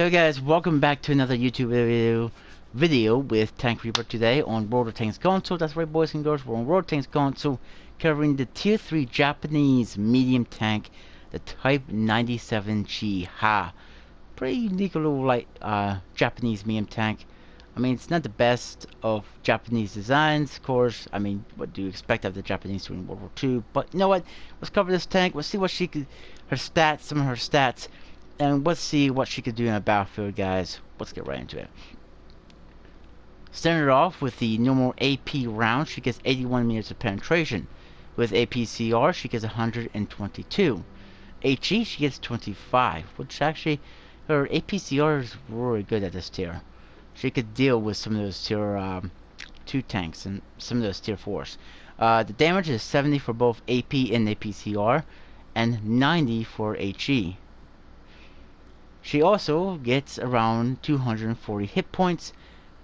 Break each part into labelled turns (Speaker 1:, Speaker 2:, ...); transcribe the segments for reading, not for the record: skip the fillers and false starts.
Speaker 1: Hey guys, welcome back to another YouTube video with Tank Reaper today on World of Tanks console. That's right, boys and girls, we're on World of Tanks console covering the tier 3 Japanese medium tank, the Type 97 Chi-Ha. Pretty unique little light Japanese medium tank. I mean, it's not the best of Japanese designs, of course. I mean, what do you expect of the Japanese during World War II? But you know what? Let's cover this tank. Let's see what some of her stats. And let's see what she could do in a battlefield, guys. Let's get right into it. Starting it off with the normal AP round, she gets 81 meters of penetration. With APCR, she gets 122. HE, she gets 25, which actually, her APCR is really good at this tier. She could deal with some of those tier 2 tanks and some of those tier 4s. The damage is 70 for both AP and APCR, and 90 for HE. She also gets around 240 hit points.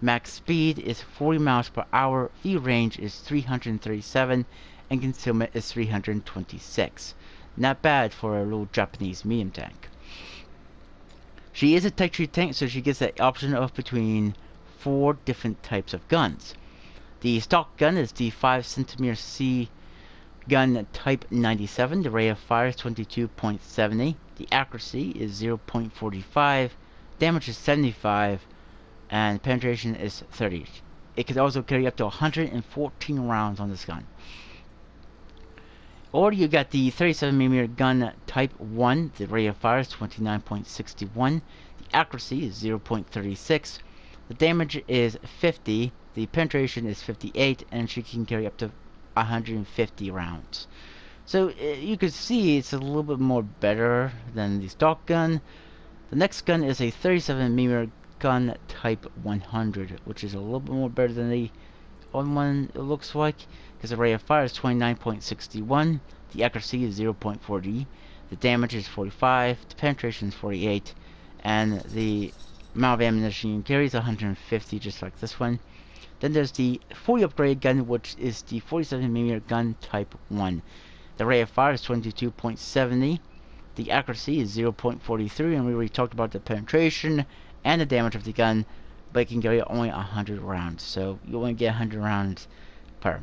Speaker 1: Max speed is 40 miles per hour. View range is 337, and concealment is 326. Not bad for a little Japanese medium tank. She is a Type 3 tank, so she gets the option of between 4 different types of guns. The stock gun is the 5cm C gun Type 97. The rate of fire is 22.70. The accuracy is 0.45. Damage is 75. And penetration is 30. It could also carry up to 114 rounds on this gun. Or you got the 37mm gun Type 1. The rate of fire is 29.61. The accuracy is 0.36. The damage is 50. The penetration is 58. And she can carry up to 150 rounds. So you can see it's a little bit more better than the stock gun. The next gun is a 37mm gun Type 100, which is a little bit more better than the other one, it looks like, because the rate of fire is 29.61, the accuracy is 0.40, the damage is 45, the penetration is 48, and the amount of ammunition you can carry is 150, just like this one. Then there's the fully upgraded gun, which is the 47mm gun Type 1. The rate of fire is 22.70. The accuracy is 0.43, and we already talked about the penetration and the damage of the gun, but it can carry only 100 rounds. So you only get 100 rounds per.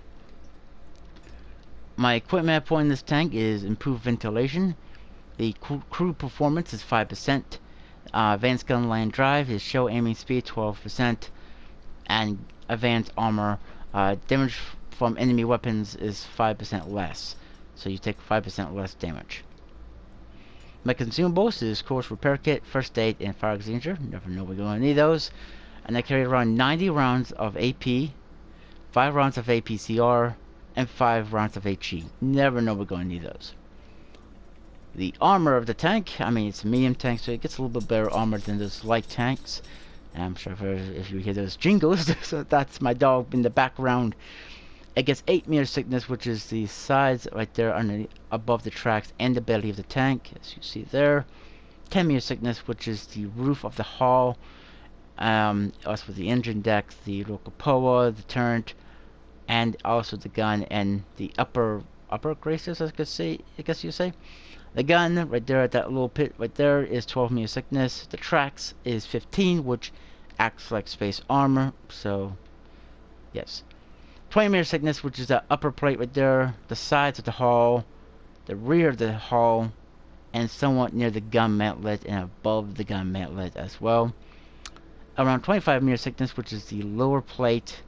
Speaker 1: My equipment point in this tank is improved ventilation. The crew performance is 5%. Advanced gun line drive is show aiming speed 12%. And advanced armor damage from enemy weapons is 5% less. So you take 5% less damage. My consumables is, of course, repair kit, first aid, and fire extinguisher. Never know we're going to need those. And I carry around 90 rounds of AP, 5 rounds of APCR, and 5 rounds of HE. Never know we're going to need those. The armor of the tank, I mean, it's a medium tank, so it gets a little bit better armor than those light tanks. And I'm sure if you hear those jingles, so that's my dog in the background. It gets 8 meter thickness, which is the sides right there above the tracks and the belly of the tank, as you see there. 10 meter thickness, which is the roof of the hull, also the engine deck, the locomotive, the turret, and also the gun and the upper braces, I guess you say. The gun right there at that little pit right there is 12 meter thickness. The tracks is 15, which acts like space armor. So yes. 20 meter thickness, which is the upper plate right there, the sides of the hull, the rear of the hull, and somewhat near the gun mantlet and above the gun mantlet as well. Around 25 meter thickness, which is the lower plate.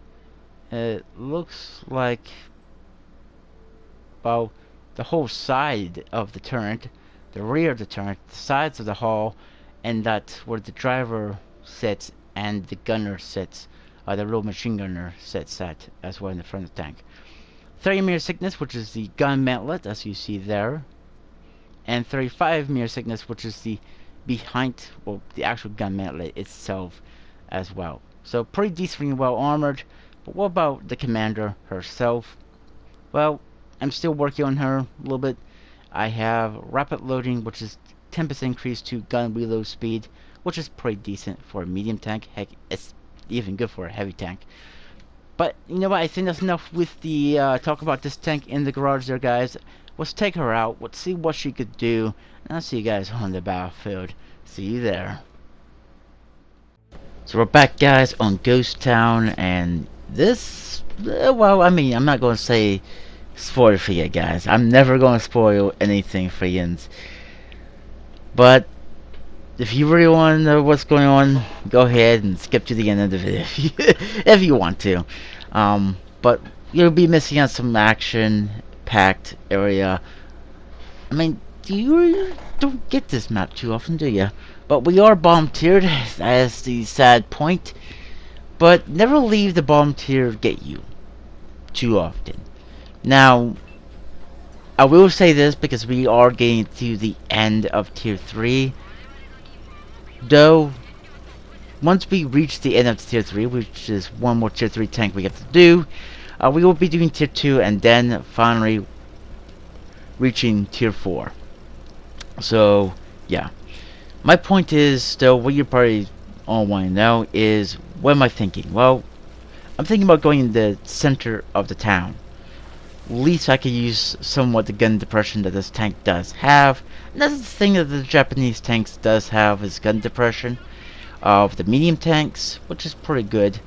Speaker 1: It looks like, well, the whole side of the turret, the rear of the turret, the sides of the hull, and that's where the driver sits and the gunner sits. The little machine gunner sits at as well in the front of the tank. 30 meter thickness, which is the gun mantlet, as you see there, and 35 meter thickness, which is the behind, well, the actual gun mantlet itself as well. So pretty decently well armored. But what about the commander herself? Well, I'm still working on her a little bit. I have rapid loading, which is 10% increase to gun reload speed, which is pretty decent for a medium tank. Heck, it's even good for a heavy tank. But you know what, I think that's enough with the talk about this tank in the garage there, guys. Let's take her out, let's see what she could do, and I'll see you guys on the battlefield. See you there. So we're back, guys, on Ghost Town, and this, well, I mean, I'm not going to say spoil for you guys. I'm never going to spoil anything for you. But if you really want to know what's going on, go ahead and skip to the end of the video if you want to. But you'll be missing out some action-packed area. I mean, you don't get this map too often, do you? But we are bomb tiered, as the sad point. But never leave the bomb tier get you too often. Now, I will say this because we are getting to the end of tier 3. Though, once we reach the end of tier 3, which is one more tier 3 tank we have to do, we will be doing tier 2 and then finally reaching tier 4. So, yeah. My point is, though, what you probably all want to know is, what am I thinking? Well, I'm thinking about going in the center of the town. At least I could use somewhat the gun depression that this tank does have. And that's the thing that the Japanese tanks does have, is gun depression of the medium tanks, which is pretty good.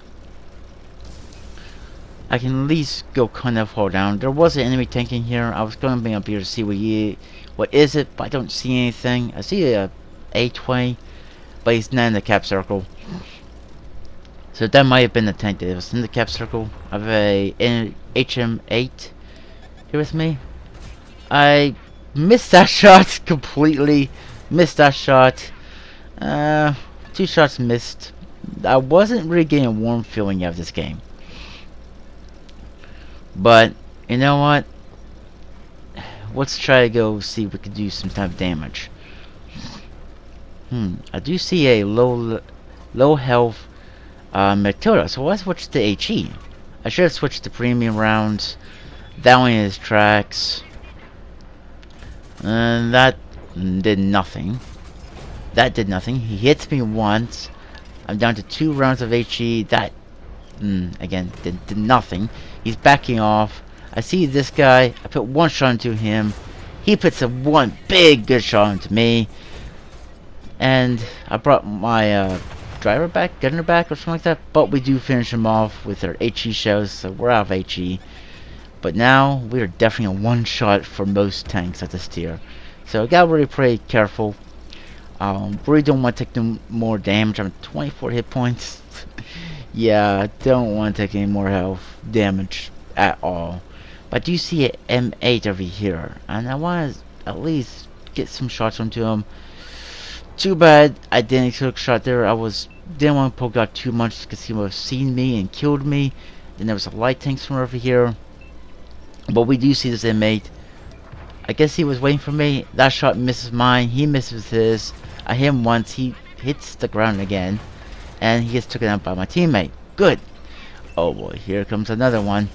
Speaker 1: I can at least go kind of far down. There was an enemy tank in here. I was going to be up here to see what is it, but I don't see anything. I see a A20, but he's not in the cap circle. So that might have been the tank that was in the cap circle. I have a HM8 here with me. I missed that shot completely. Missed that shot. 2 shots missed. I wasn't really getting a warm feeling out of this game. But, you know what? Let's try to go see if we can do some type of damage. I do see a low health Matilda, so let's switch to HE. I should have switched to premium rounds. That one is tracks. And that did nothing. That did nothing. He hits me once. I'm down to 2 rounds of HE. That, again, did nothing. He's backing off. I see this guy. I put 1 shot into him. He puts a 1 big good shot into me. And I brought my gunner back, or something like that. But we do finish him off with our HE shells, so we're out of HE. But now, we are definitely a 1 shot for most tanks at this tier. So, gotta really play careful. Really don't want to take no more damage. I'm at 24 hit points. Yeah, I don't want to take any more health damage at all. But I do see an M8 over here. And I want to at least get some shots onto him. Too bad I didn't take a shot there. Didn't want to poke out too much because he would have seen me and killed me. Then there was a light tank somewhere over here. But we do see this M8. I guess he was waiting for me. That shot misses mine. He misses his. I hit him once. He hits the ground again. And he gets taken out by my teammate. Good. Oh boy, here comes another one.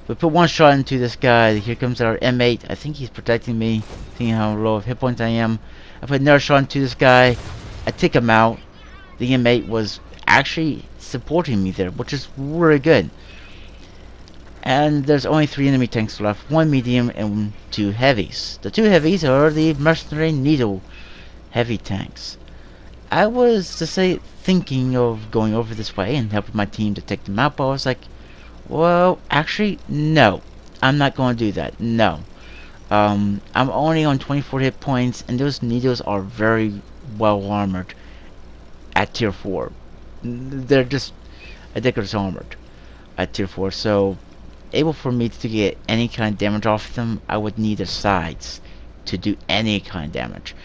Speaker 1: We put 1 shot into this guy. Here comes our M8. I think he's protecting me. Seeing how low of hit points I am. I put another shot into this guy. I take him out. The M8 was actually supporting me there, which is really good. And there's only 3 enemy tanks left. 1 medium and 2 heavies. The 2 heavies are the mercenary needle heavy tanks. I was thinking of going over this way and helping my team to take them out, but I was like, well, actually, no. I'm not going to do that. No. I'm only on 24 hit points, and those needles are very well armored at tier 4. They're just ridiculous armored at tier 4, so able for me to get any kind of damage off them, I would need their sides to do any kind of damage.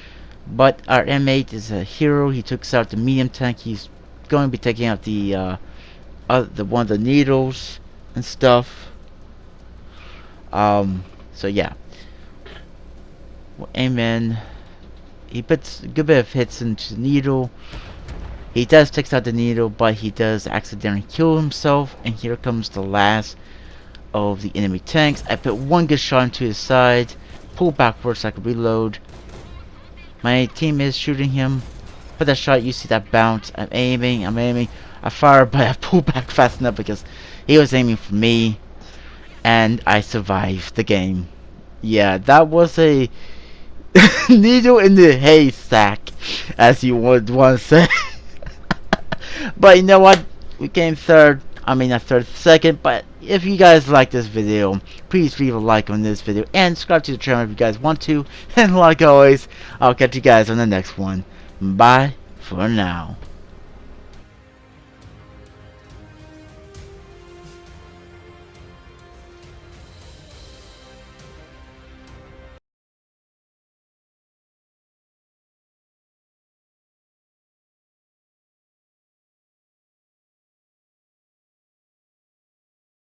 Speaker 1: But our M8 is a hero. He took out the medium tank. He's going to be taking out the one of the needles and stuff. So yeah. Well, amen. He puts a good bit of hits into the needle. He does take out the needle, but he does accidentally kill himself. And here comes the last of the enemy tanks. I put 1 good shot into his side. Pull backwards so I can reload. My team is shooting him. Put that shot, you see that bounce. I'm aiming. I fire, but I pull back fast enough because he was aiming for me. And I survived the game. Yeah, that was a needle in the haystack, as you would want to say. But you know what? We came third. I mean, not third, second. But if you guys like this video, please leave a like on this video and subscribe to the channel if you guys want to. And like always, I'll catch you guys on the next one. Bye for now.